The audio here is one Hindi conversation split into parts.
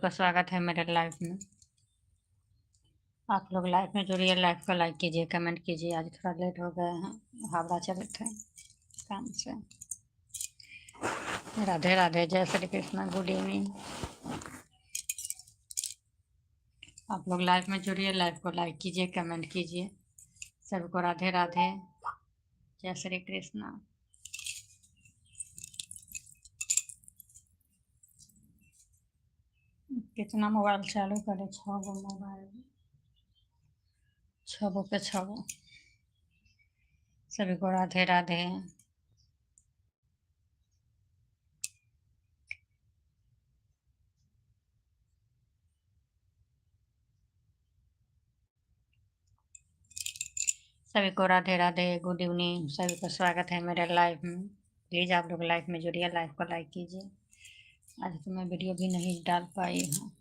का स्वागत है मेरे लाइफ में। आप लोग लाइफ में जुड़िए, लाइफ को लाइक कीजिए, कमेंट कीजिए। आज थोड़ा लेट हो गए हैं, हावड़ा चले थे काम से। राधे राधे, जय श्री कृष्णा, गुड इवनिंग। आप लोग लाइफ में जुड़िए, लाइफ को लाइक कीजिए, कमेंट कीजिए। सबको राधे राधे, जय श्री कृष्णा। कितना मोबाइल चालू करे? 6 गो मोबाइल, 6 गो पे 6 गो। सभी को राधे राधे। सभी को राधे राधे, गुड इवनिंग। सभी को स्वागत है मेरे लाइफ में। प्लीज़ आप लोग लाइफ में जुड़िए, लाइफ को लाइक कीजिए। आज तो मैं वीडियो भी नहीं डाल पाई हूँ।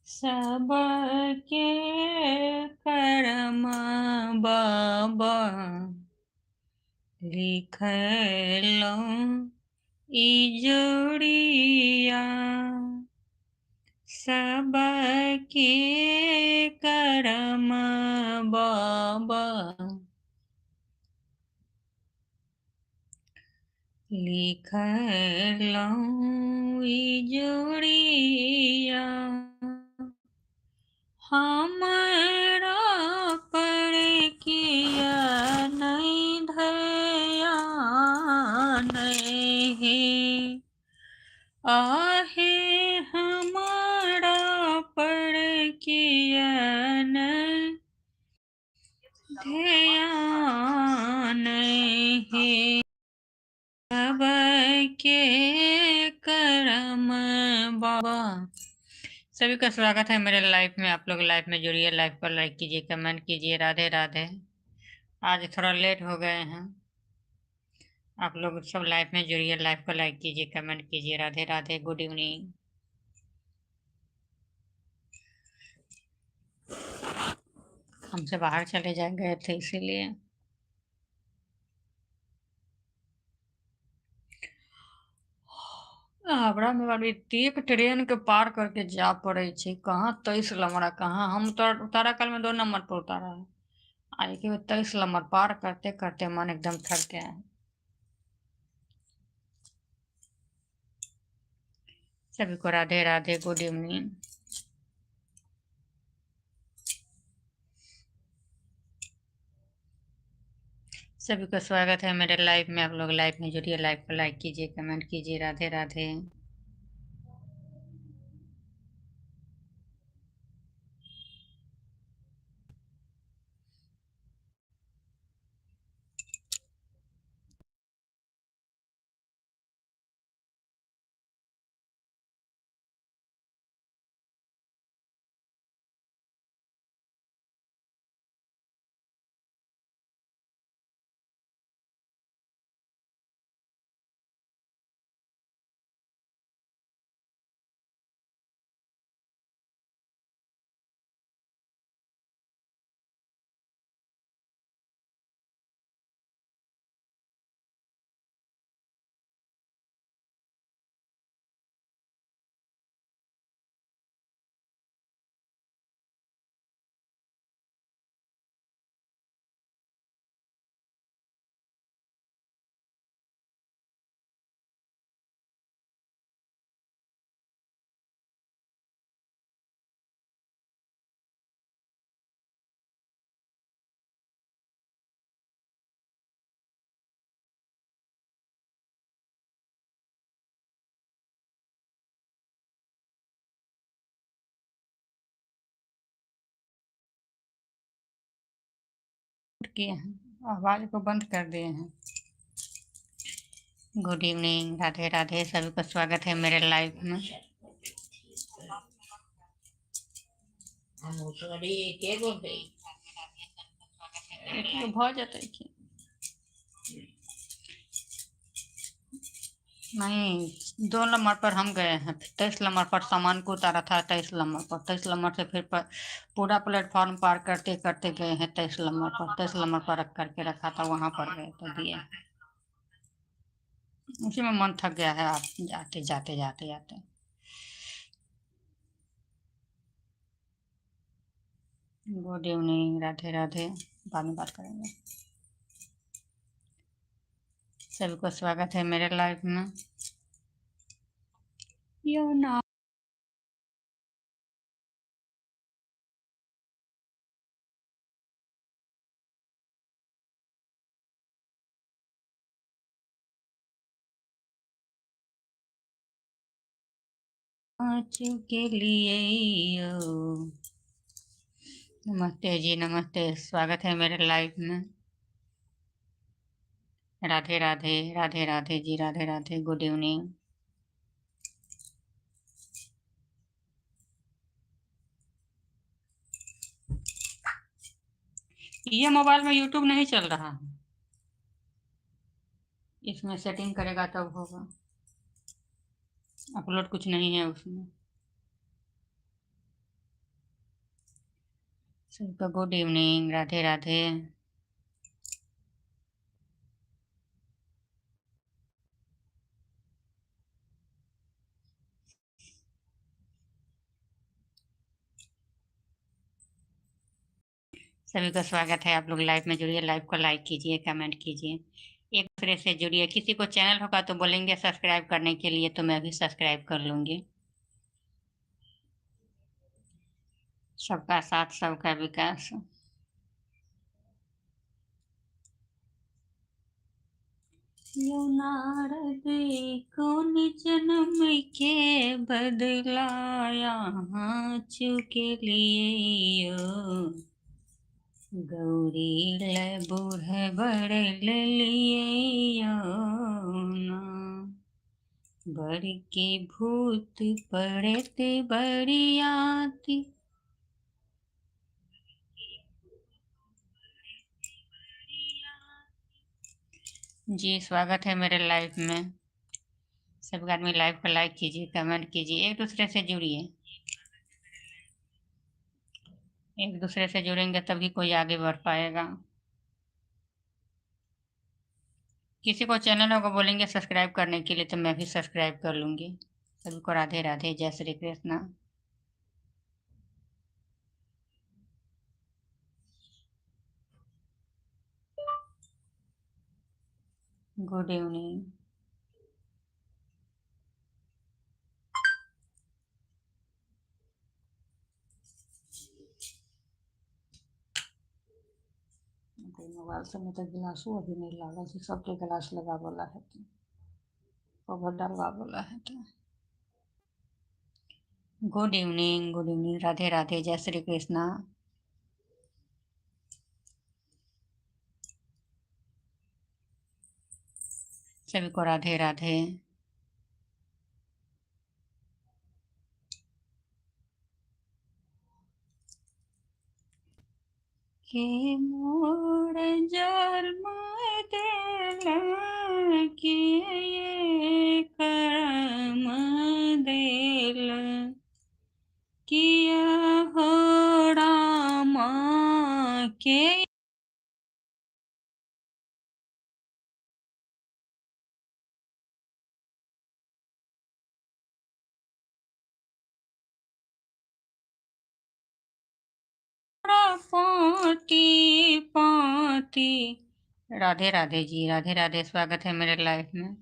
सबके कर्म बाबा लिखलो इजोड़िया, सबके कर्म बाबा लिखलो इजोड़िया। हमारा पर किया नहीं ध्यान है, आहे हमारा पर किया नहीं ध्यान है। सबके कर्म बाबा। सभी का स्वागत है मेरे लाइफ में। आप लोग लाइफ में जुड़िए, लाइफ को लाइक कीजिए, कमेंट कीजिए। राधे राधे। आज थोड़ा लेट हो गए हैं। आप लोग सब लाइफ में जुड़िए, लाइफ को लाइक कीजिए, कमेंट कीजिए। Radhe Radhe, good evening. हमसे बाहर चले जा गए थे इसीलिए। हावड़ा में बारी एक ट्रेन के पार करके जा पड़े छे। कहाँ 23 लमड़ा, कहाँ हम तो उतारा कल में 2 नंबर पर उतारा है। आई के 23 नंबर पार करते करते मन एकदम थक गया है। सभी को राधे राधे, गुड इवनिंग। सभी का स्वागत है मेरे लाइफ में। आप लोग लाइफ में जुड़िए, लाइफ को लाइक कीजिए, कमेंट कीजिए। राधे राधे। किए हैं, आवाज को बंद कर दिए हैं। Good evening, Radhe Radhe. सभी का स्वागत है मेरे लाइफ में। बहुत जाता है कि नहीं, 2 नंबर पर हम गए हैं। 23 नंबर पर सामान को उतारा था। 23 नंबर पर, 23 नंबर से फिर पूरा प्लेटफॉर्म पार करते करते गए हैं 23 नंबर पर। 23 नंबर पर रख करके रखा था, वहां पर गए तो दिए। उसी में मन थक गया है, आप जाते जाते जाते जाते। Good evening, Radhe Radhe. बाद में बात करेंगे। सभी को स्वागत है मेरे लाइफ में। यो ना के लिए यो। नमस्ते जी, नमस्ते, स्वागत है मेरे लाइफ में। Radhe Radhe, Radhe Radhe ji, Radhe Radhe, good evening. ये मोबाइल में यूट्यूब नहीं चल रहा है, इसमें सेटिंग करेगा तब होगा। अपलोड कुछ नहीं है उसमें। सबका गुड इवनिंग, राधे राधे। सभी का स्वागत है। आप लोग लाइव में जुड़िए, लाइव को लाइक कीजिए, कमेंट कीजिए, एक दूसरे से जुड़िए। किसी को चैनल होगा तो बोलेंगे सब्सक्राइब करने के लिए, तो मैं भी सब्सक्राइब कर लूँगी। सबका साथ, सबका विकास। नारद कौन जन्म के बदलाया चुके लिए यो। गौरी ले बूढ़े बड़े ले लिए यो ना। बड़ के भूत पड़े ते बड़ियाती। जी, स्वागत है मेरे लाइफ में। सभी आदमी लाइव को लाइक कीजिए, कमेंट कीजिए, एक दूसरे से जुड़िए। एक दूसरे से जुड़ेंगे तभी कोई आगे बढ़ पाएगा। किसी को चैनल होगा बोलेंगे सब्सक्राइब करने के लिए, तो मैं भी सब्सक्राइब कर लूँगी। सभी को राधे राधे, जय Shri Krishna. Good evening. Mobile से मैं तो गिलासो अभी नहीं लगा, सबके गिलास लगा बोला है तो कवर डालवा बोला है तो। Good evening, good evening, Radhe Radhe, जय श्री कृष्णा। सभी को राधे राधे। के मोर जन्म देला के ये करम देला। किया हो रामा के पाती पाती। राधे राधे जी, राधे राधे, स्वागत है मेरे लाइफ में।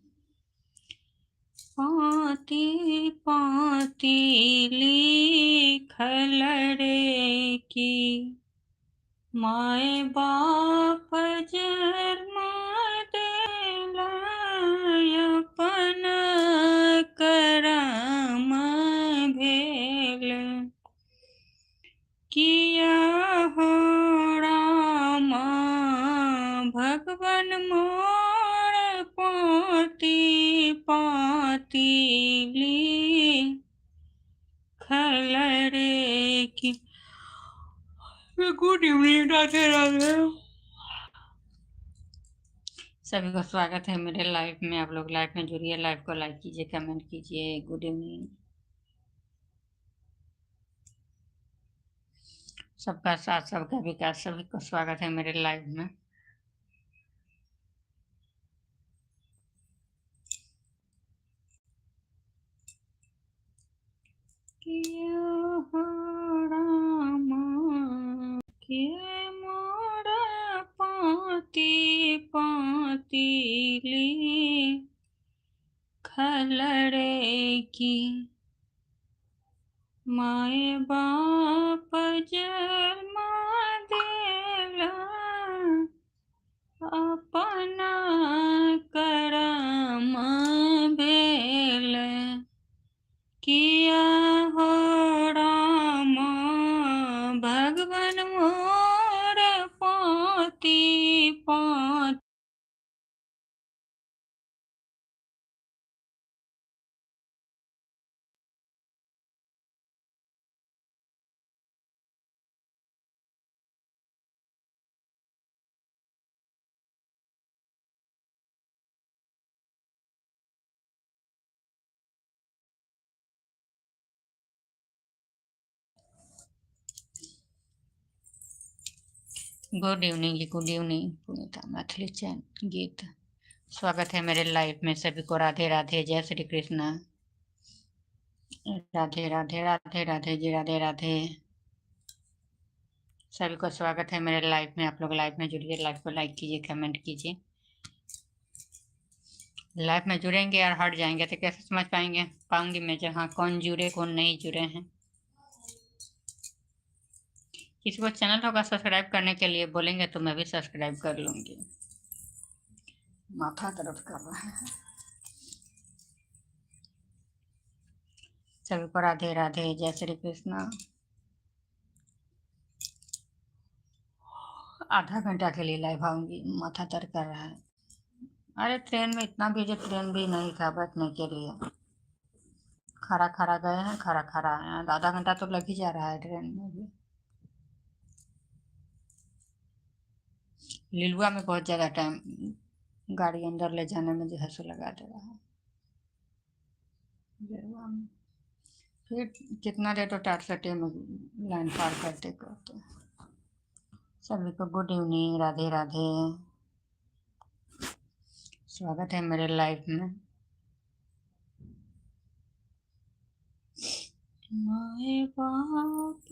पाती पाती लिखल रे की माए बाप जन्म देला अपन करम भेल। किया हो रामा भगवन मोर पाती पाती लिखल रे की। Good evening, Radhe Radhe. सभी को स्वागत है मेरे लाइफ में। आप लोग लाइफ में जुड़िए, लाइफ को लाइक कीजिए, कमेंट कीजिए। Good evening. सबका साथ, सबका विकास। सभी को स्वागत है मेरे लाइफ में। की माए बाप जन्म देला अपना करम भेल किया हो राम भगवन मोर पाती पाती। गुड इवनिंग जी, गुड इवनिंग पुनीता मैथिली चैन गीत। स्वागत है मेरे लाइफ में सभी को। राधे राधे, जय श्री कृष्ण। राधे राधे राधे राधे जी, राधे राधे। सभी को स्वागत है मेरे लाइफ में। आप लोग लाइफ में जुड़िए, लाइफ को लाइक कीजिए, कमेंट कीजिए। लाइफ में जुड़ेंगे और हट जाएंगे तो कैसे समझ पाऊंगी मैं जहाँ कौन जुड़े कौन नहीं जुड़े हैं। किसी को चैनल होगा सब्सक्राइब करने के लिए बोलेंगे तो मैं भी सब्सक्राइब कर लूंगी। माथा दर्द कर रहा है। सभी को राधे राधे, जय श्री कृष्ण। आधा घंटा के लिए लाइव आऊंगी, माथा दर्द कर रहा है। अरे ट्रेन में इतना भी, ट्रेन भी नहीं था बैठने के लिए। खड़ा खड़ा गए हैं, खड़ा खड़ा आए हैं। आधा घंटा तो लग ही जा रहा है ट्रेन में भी। लिलुआ में बहुत ज़्यादा टाइम गाड़ी अंदर ले जाने में जो है सो लगा दे रहा है। लिलुआ में फिर कितना देर तो टाटसटे में लाइन पार करते करते। सभी को गुड इवनिंग, राधे राधे। स्वागत है मेरे लाइफ में। माए बाप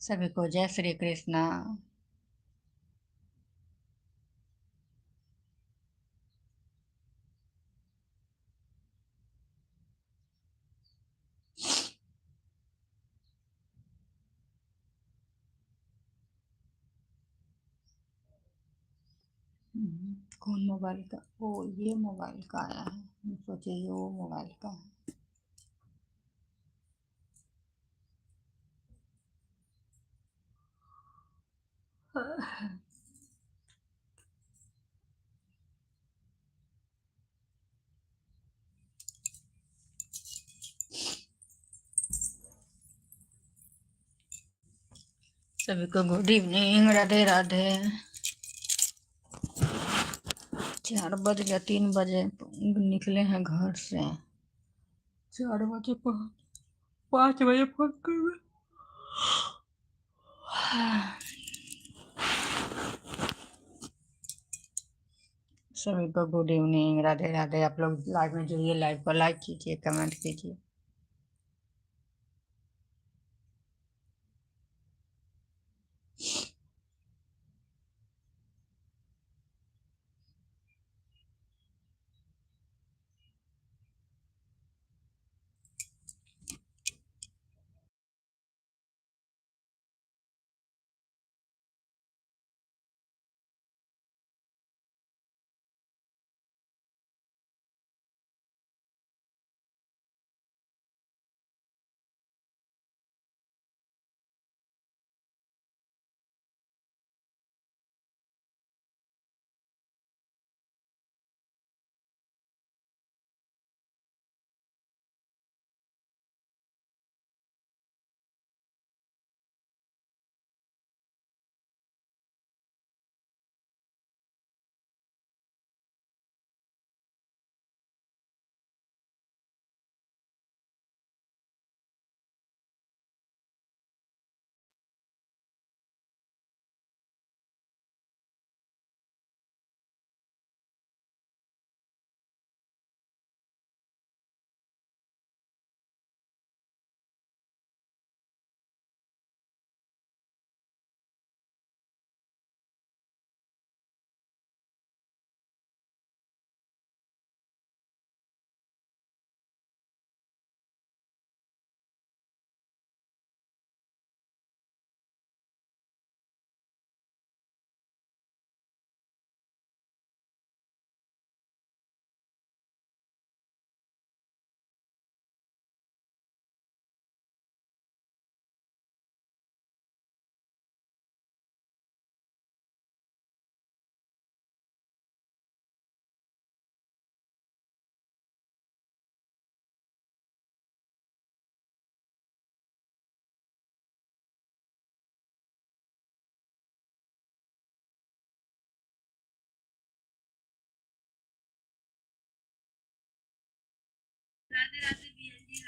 सभी को जय श्री कृष्णा। कौन मोबाइल का? ओ ये मोबाइल का आया है, मैं सोचे ये वो मोबाइल का है। सभी को गुड इवनिंग, राधे राधे। 4 बज गया, 3 बजे निकले हैं घर से। 4 बजे 5 बजे फोन कर। सभी को गुड इवनिंग, राधे राधे। आप लोग लाइव में जुड़िए, लाइव को लाइक कीजिए, कमेंट कीजिए।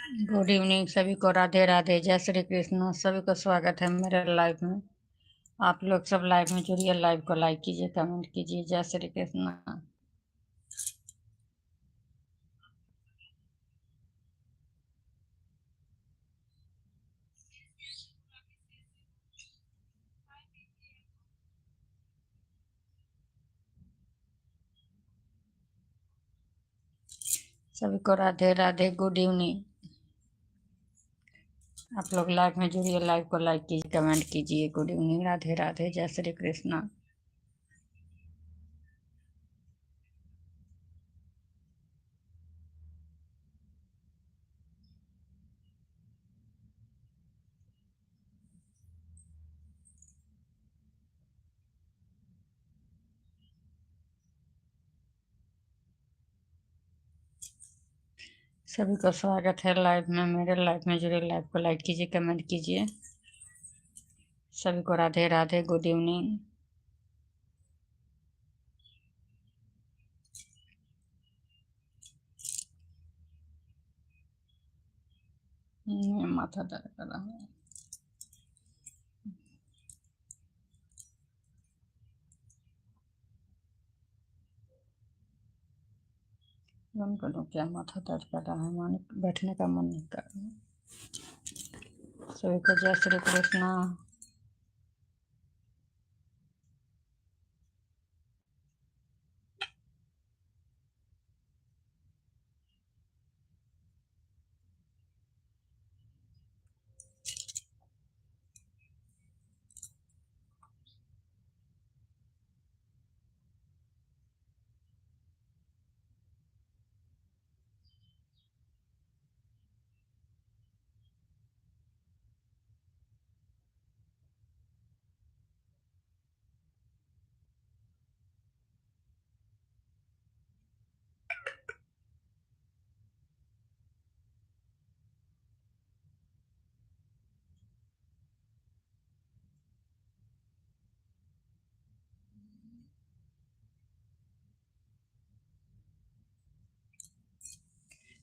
गुड इवनिंग सभी को, राधे राधे, जय श्री कृष्ण। सभी को स्वागत है मेरे लाइव में। आप लोग सब लाइव में जुड़िए, लाइव को लाइक कीजिए, कमेंट कीजिए। जय श्री कृष्ण। सभी को राधे राधे, गुड इवनिंग। आप लोग लाइव में जुड़िए, लाइव को लाइक कीजिए, कमेंट कीजिए। गुड इवनिंग, राधे राधे, जय श्री कृष्ण। सभी को स्वागत है लाइव में, मेरे लाइव में जुड़िए, लाइव को लाइक कीजिए, कमेंट कीजिए। सभी को राधे राधे, गुड इवनिंग। माथा दर्द कर रहा है। मन करो क्या, माथा दर्द कर रहा है, मन बैठने का मन नहीं कर रहा है। सभी को जय श्री कृष्ण।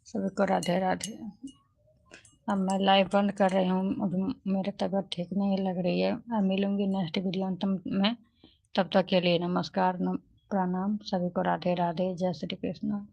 सभी को राधे राधे। अब मैं लाइव बंद कर रही हूँ, अभी मेरी तबीयत ठीक नहीं लग रही है। अब मिलूंगी नेक्स्ट वीडियो अंत में। तब तक के लिए नमस्कार, प्रणाम। सभी को राधे राधे, जय श्री कृष्ण।